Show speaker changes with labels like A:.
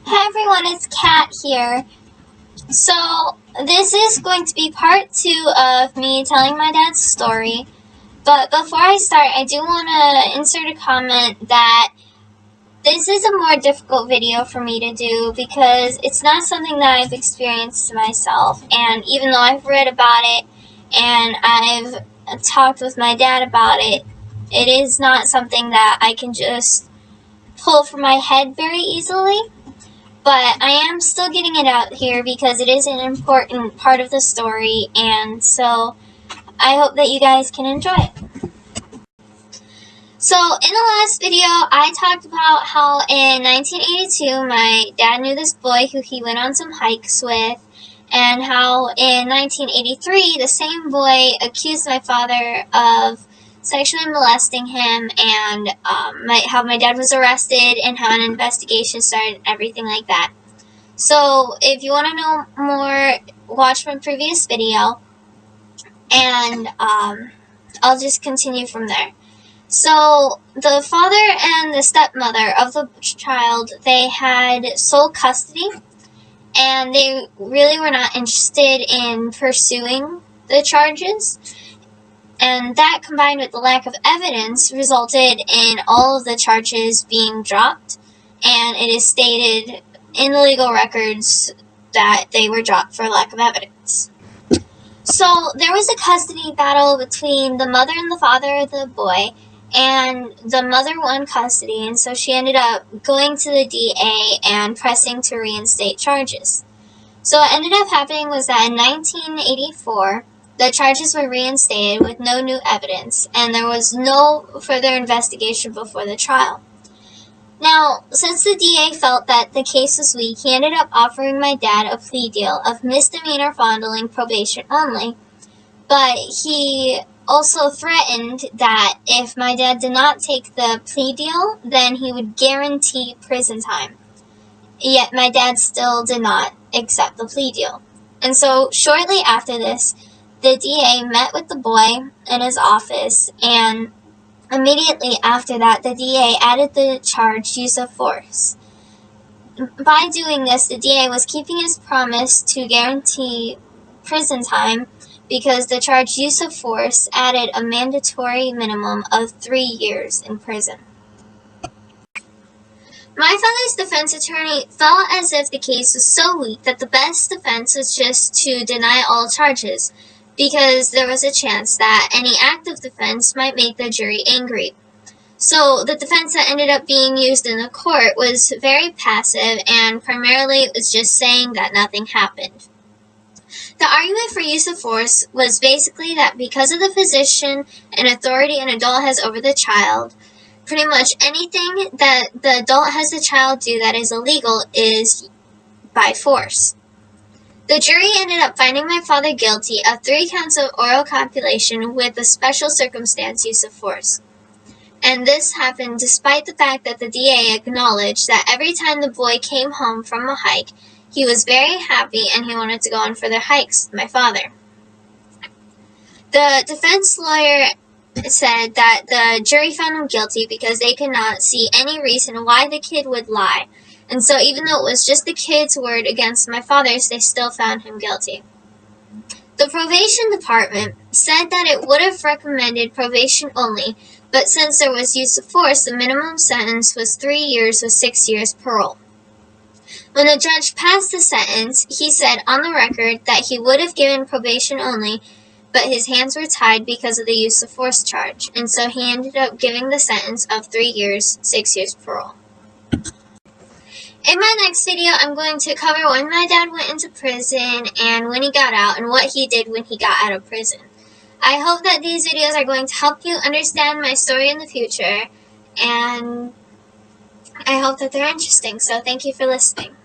A: Hi everyone, it's Kat here. So, this is going to be part 2 of me telling my dad's story. But before I start, I do want to insert a comment that this is a more difficult video for me to do because it's not something that I've experienced myself. And even though I've read about it and I've talked with my dad about it, it is not something that I can just pull from my head very easily. But I am still getting it out here because it is an important part of the story, and so I hope that you guys can enjoy it. So, in the last video, I talked about how in 1982, my dad knew this boy who he went on some hikes with, and how in 1983, the same boy accused my father of sexually molesting him, and how my dad was arrested, and how an investigation started, everything like that. So, if you want to know more, watch my previous video, and I'll just continue from there. So, the father and the stepmother of the child, they had sole custody, and they really were not interested in pursuing the charges. And that, combined with the lack of evidence, resulted in all of the charges being dropped, and it is stated in the legal records that they were dropped for lack of evidence. So, there was a custody battle between the mother and the father of the boy, and the mother won custody, and so she ended up going to the DA and pressing to reinstate charges. So what ended up happening was that in 1984, the charges were reinstated with no new evidence, and there was no further investigation before the trial. Now, since the DA felt that the case was weak, he ended up offering my dad a plea deal of misdemeanor fondling, probation only, but he also threatened that if my dad did not take the plea deal, then he would guarantee prison time. Yet my dad still did not accept the plea deal. And so shortly after this, the DA met with the boy in his office, and immediately after that, the DA added the charge use of force. By doing this, the DA was keeping his promise to guarantee prison time because the charge use of force added a mandatory minimum of 3 years in prison. My father's defense attorney felt as if the case was so weak that the best defense was just to deny all charges, because there was a chance that any act of defense might make the jury angry. So the defense that ended up being used in the court was very passive, and primarily it was just saying that nothing happened. The argument for use of force was basically that because of the position and authority an adult has over the child, pretty much anything that the adult has the child do that is illegal is by force. The jury ended up finding my father guilty of 3 counts of oral copulation with a special circumstance use of force. And this happened despite the fact that the DA acknowledged that every time the boy came home from a hike, he was very happy and he wanted to go on further hikes with my father. The defense lawyer said that the jury found him guilty because they could not see any reason why the kid would lie. And so even though it was just the kid's word against my father's, they still found him guilty. The probation department said that it would have recommended probation only, but since there was use of force, the minimum sentence was 3 years with 6 years parole. When the judge passed the sentence, he said on the record that he would have given probation only, but his hands were tied because of the use of force charge, and so he ended up giving the sentence of 3 years, 6 years parole. In my next video, I'm going to cover when my dad went into prison and when he got out and what he did when he got out of prison. I hope that these videos are going to help you understand my story in the future, and I hope that they're interesting, so thank you for listening.